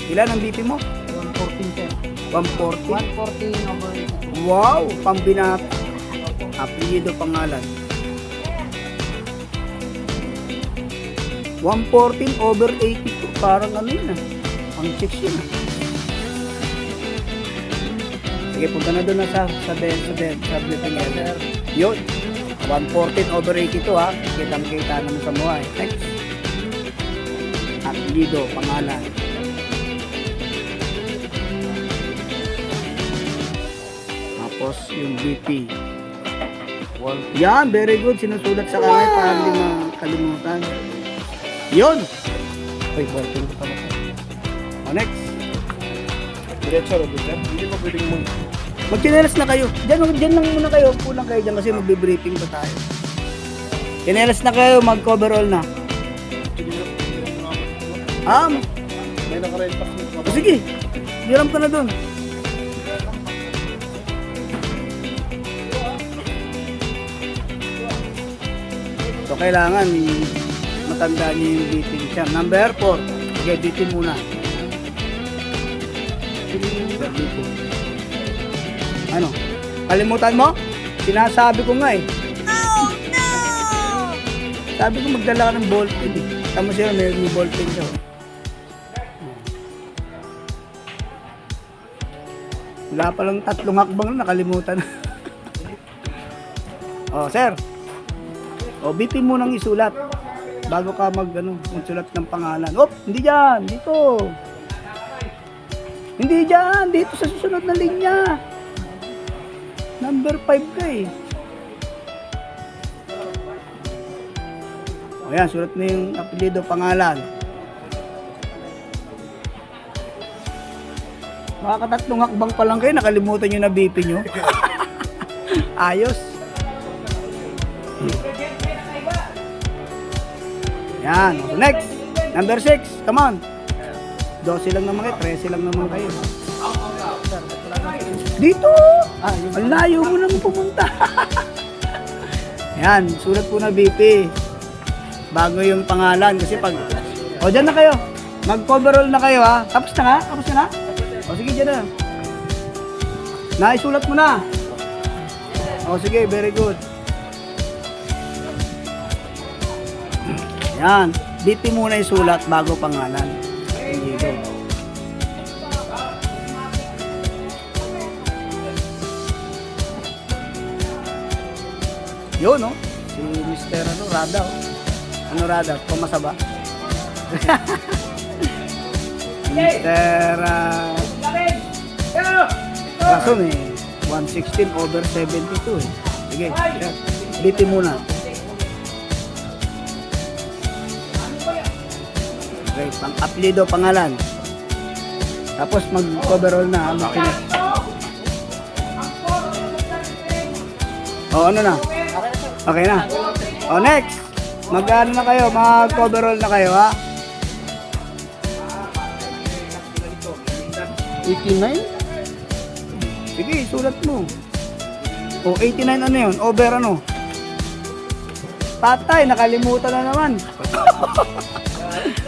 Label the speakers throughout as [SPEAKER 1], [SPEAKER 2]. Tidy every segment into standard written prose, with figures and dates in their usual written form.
[SPEAKER 1] Ilan ang BP mo?
[SPEAKER 2] 114 sir.
[SPEAKER 1] 140?
[SPEAKER 2] 114 over 82.
[SPEAKER 1] Wow! Pambinat. Apelyido pangalan. 114 over 82. Parang ano yun ah. Pang 6 yun ah. Sige, punta na doon na sa bulletin niya. Yun. 114 over 82 ha. Kitang-kita naman sa mukha eh. Next. Apelyido, pangalan. Tapos yung BP. Yan, very good. Sinusulat sa kamay para hindi makalimutan. Yun! Ay, working pa na ito. O, next.
[SPEAKER 3] Diretso rin dito. Hindi pa pwedeng mo.
[SPEAKER 1] Magchinelas na kayo. Diyan lang muna kayo. Pulang kayo dyan kasi magbe-briefing pa tayo. Chinelas na kayo, mag-coverall na.
[SPEAKER 3] May naka-red pack nito.
[SPEAKER 1] O sige, hiram ka na dun. So, kailangan matandaan niyo yung beating siya. Number 4. Sige, beating muna. Number beating. Ano? Kalimutan mo? Sinasabi ko nga eh. Oh, no! Sabi ko magdala ka ng ballpen eh. Tama siya, may ballpen siya. Wala pa lang 3 hakbang na nakalimutan. Oh, sir. O, BP mo nang isulat bago ka magsulat ng pangalan. Op, hindi dyan, dito. Hindi dyan, dito sa susunod na linya. Number 5 ka eh. O yan, sulat na yung apelyido, pangalan. Makakatatlong hakbang pa lang kayo, nakalimutan nyo na BP nyo. Ayos. Yan. So next. Number 6. Come on. 12 lang naman kayo. 13 lang naman kayo. Dito. Ang layo mo nang pumunta. Yan. Sulat po na BP. Bago yung pangalan. Kasi pag... O, dyan na kayo. Mag-coverall na kayo ha. Tapos na nga? Tapos na? O, sige dyan na. Naisulat mo na. O, sige. Very good. Yan. BP muna yung sulat bago pangalan. Dito. Yun, no? Si Mr. Rada, oh. Ano Rada? Pumasa ba? Mr. Rason eh. 116 over 72 eh. Sige. Yan. BP muna. Okay, pang-apelyido, pangalan. Tapos mag-coverall na. O, ano na? Okay na. O, next. Mag-ano na kayo? Mag-coverall na kayo, ha? 89? Sige, sulat mo. O, 89 ano yun? Over ano? Patay, nakalimutan na naman.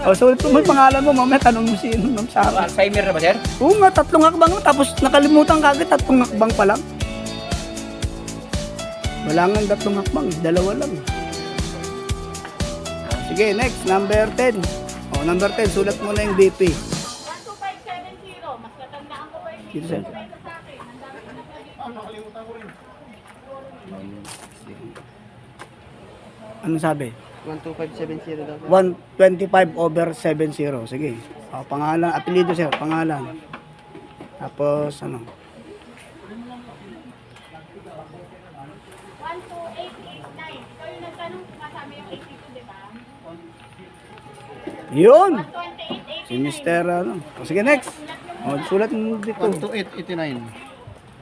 [SPEAKER 1] O, sulit mo pangalan mo, mamaya tanong mo sino ng Sarah.
[SPEAKER 3] Alzheimer na ba, sir?
[SPEAKER 1] Oo nga, 3 hakbang na, tapos nakalimutan ka agad, 3 hakbang pa lang. Wala nga 3 hakbang, 2 lang. O, sige, next, number 10. O, number 10, sulat mo na yung BP.
[SPEAKER 4] 12570, mas natandaan ko pa yung
[SPEAKER 1] Dito, sir. Ano sabi?
[SPEAKER 2] 12570 daw.
[SPEAKER 1] 125 over 70. Sige. O, pangalan, apelyido sir, pangalan. Tapos, ano?
[SPEAKER 4] 12889. So yung nagtanong, masama yung 82, di ba?
[SPEAKER 1] Yun! Si
[SPEAKER 4] 12889.
[SPEAKER 1] Mr. Ano. O, sige, next. O, sulat mo dito.
[SPEAKER 3] 12889.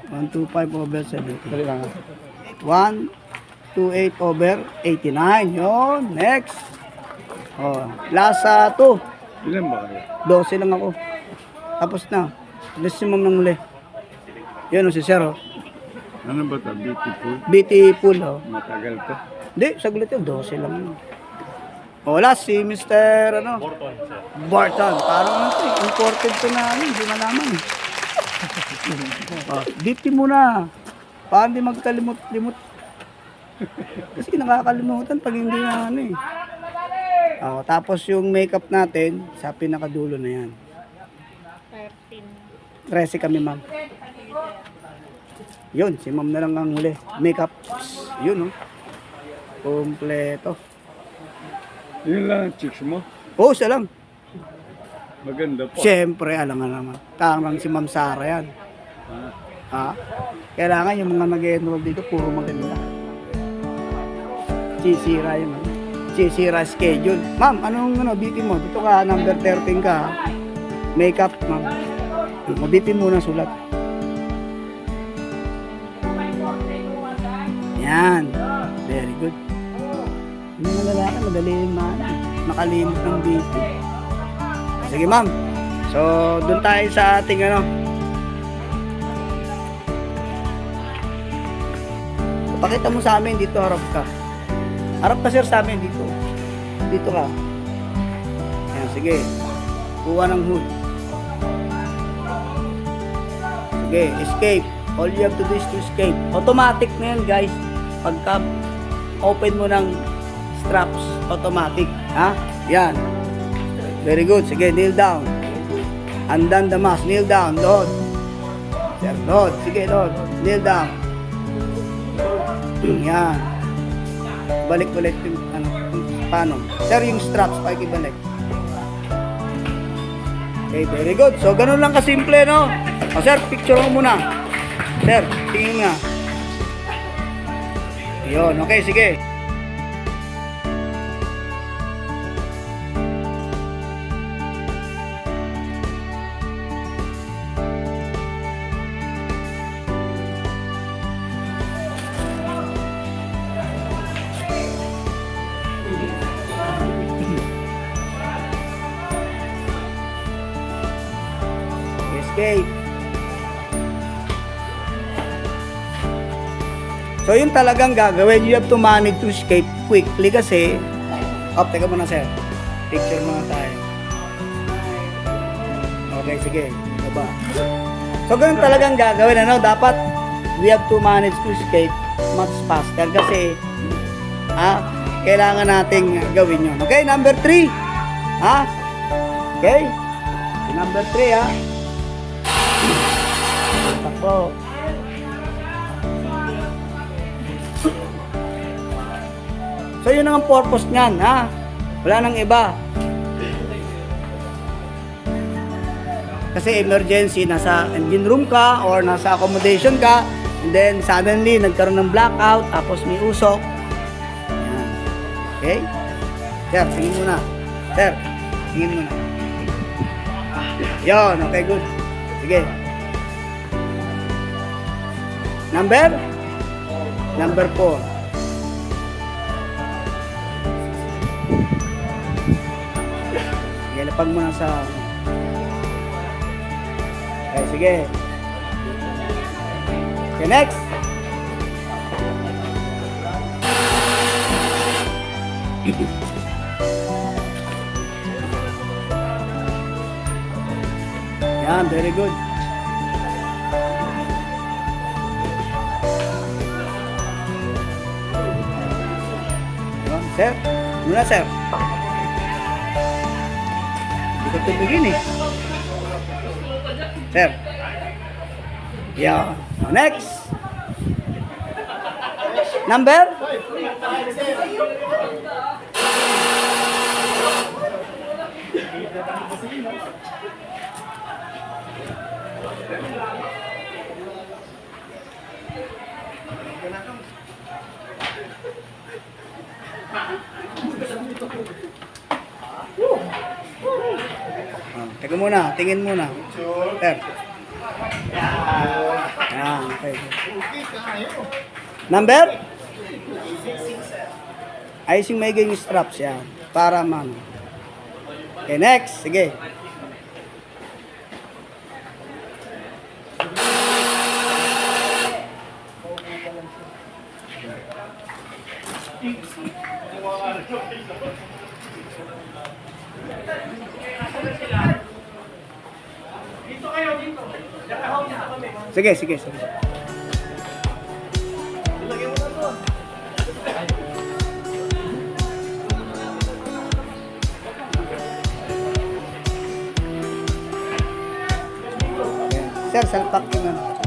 [SPEAKER 1] 125 over 70.
[SPEAKER 3] Dali lang.
[SPEAKER 1] 128 over 89. Yun. Next. O, lasa 2.
[SPEAKER 3] Ilan ba kayo?
[SPEAKER 1] 12 lang ako. Tapos na. Maximum ng muli. Yun o si Sir.
[SPEAKER 3] Ano ba ito? Beautiful?
[SPEAKER 1] BT pool. O.
[SPEAKER 3] Matagal to.
[SPEAKER 1] Hindi, saglit yun. 12 lang. Wala, si Mr. ano? Barton. Parang ano to, imported to na ano, hindi malaman. BP muna. Paano di magkalimot-limot? Kasi nakakalimutan pag hindi na ano eh. Tapos yung makeup natin, sa pinakadulo na yan. 13 kami, ma'am. Yun, si ma'am na lang ang huli. Makeup. Yun, oh. Kompleto.
[SPEAKER 3] Yun lang ang chicks mo.
[SPEAKER 1] Oo, siya lang.
[SPEAKER 3] Maganda po.
[SPEAKER 1] Siyempre, alam nga naman. Tamang si Ma'am Sara yan. Kailangan yung mga nag-enroll dito, puro maganda. Sisira yun. Sisira schedule. Ma'am, anong BP mo? Dito ka, number 13 ka. Makeup, ma'am. BP muna sulat. Yan. Very good. Yung mga lalaki, madali yung makalimot ng BP. Sige, ma'am. So, doon tayo sa ating ano. Pakita mo sa amin, dito harap ka. Harap ka, sir, sa amin dito. Dito ka. Ayan, sige. Kuha ng hood. Sige, escape. All you have to do is to escape. Automatic na yan, guys. Pagka open mo ng straps, automatic. Ha? Yan. Very good. Sige, kneel down. Undan the mask. Kneel down. Load. Sir, load. Sige, load. Kneel down. Yan. Balik-balik yung ano, paano. Sir, yung straps, pakibalik. Okay, very good. So, ganun lang kasimple, no? O, sir, picture mo muna. Sir, tingin nga. Yun, okay, sige. Escape. So, yun talagang gagawin. You have to manage to escape quickly kasi teka muna, sir. Picture muna tayo. Okay, sige. Baba. So, ganun talagang gagawin. Ano? Dapat we have to manage to escape much faster kasi kailangan nating gawin yun. Okay, number 3. Okay? Number 3, Takbo. So, yun ang purpose niyan, Wala nang iba. Kasi emergency, nasa engine room ka or nasa accommodation ka, and then suddenly, nagkaroon ng blackout, tapos may usok. Yan. Okay? Sir, tingin muna. Sir, tingin muna. Yun, okay, good. Sige. Number 4. Lapag mo na sa... Okay, sige. Okay, next. Yan, very good. Yan, sir. Muna, sir. Hindi ko tumigin eh. Sir. Yeah. Next. Number? Teka muna, tingin muna. Sir. Yan, okay. Number? Ayusin may yung straps yan. Para man. Okay, next. Sige. Sige, sige, sige. Ayan. Sir, salpak yung ano.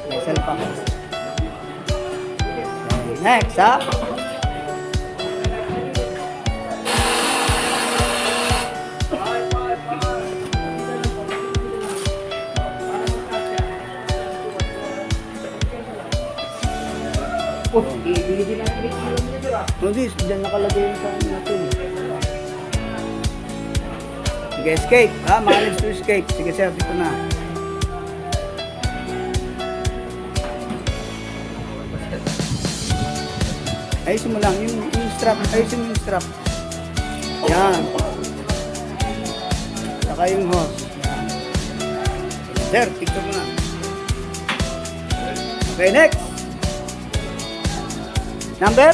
[SPEAKER 1] May salpak. Okay, next, ha? Hindi, dyan nakalagay yung sa natin. Sige, escape. Ha, manage to escape. Sige, sir, dito na. Ayusin mo lang, yung strap. Ayusin mo yung strap. Yan. Saka yung hose. Yan. Sir, picture mo na. Okay, next. Number?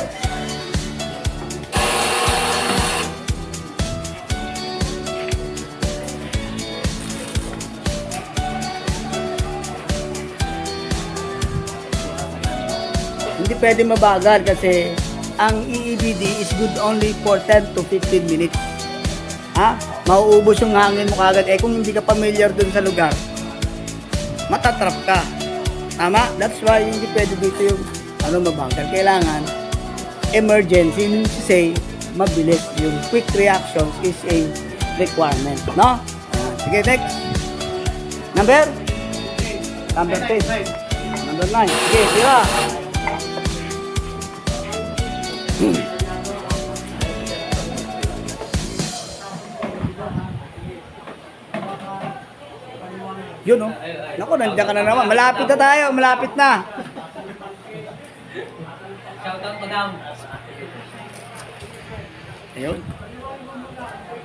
[SPEAKER 1] Hindi pwede mabagal kasi ang EEBD is good only for 10 to 15 minutes. Ha? Mauubos yung hangin mo kagad. Eh kung hindi ka familiar dun sa lugar, matatrap ka. Tama? That's why hindi pwede dito yung mabagal. Kailangan emergency, means to say mabilis. Yung quick reactions is a requirement. No? Sige, next. Number? Number 10. Number 9. Sige, tira. Yun, oh. Naku, nandiyan ka na naman. Malapit na tayo. Malapit na.
[SPEAKER 2] Shoutout, madam.
[SPEAKER 1] Ayun.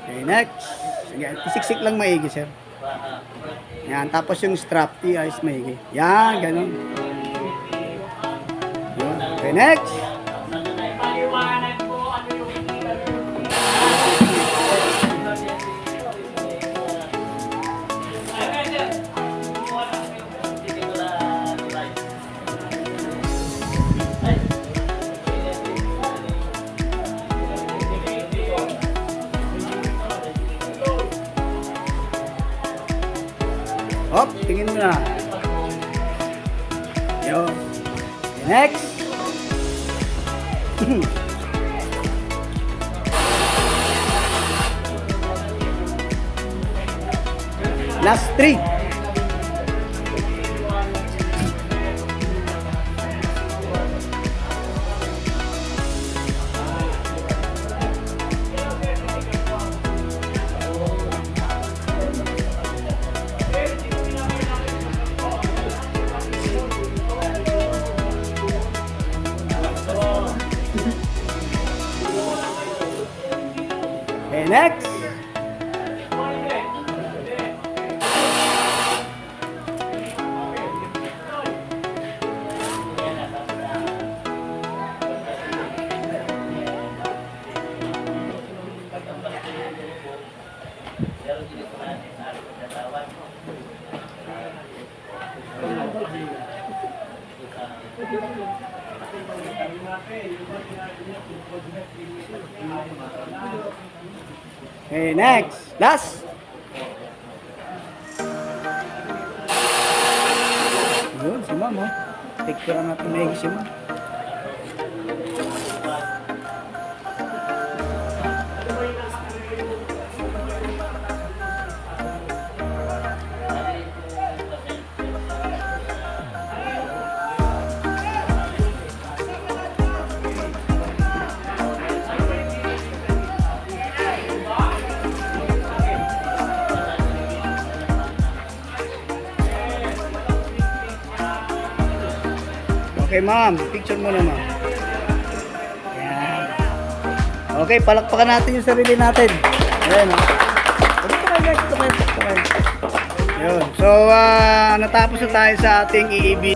[SPEAKER 1] Okay, next. Sige, isiksik lang maigi, sir. Yan, tapos yung strap, ayos maigi. Yan, ganun. Yun. Okay, next. Hop, tingin mo na. Yun. Okay, next. Last 3. Okay, next. Okay, next. Last. Yun, si ma'am, oh. Picture natin na si ma'am. Okay, ma'am. Picture mo na, ma'am. Yan. Okay, palakpakan natin yung sarili natin. Ayan, oh. Dito kayo, guys. Dito kayo. Yun. So, natapos na tayo sa ating EEB.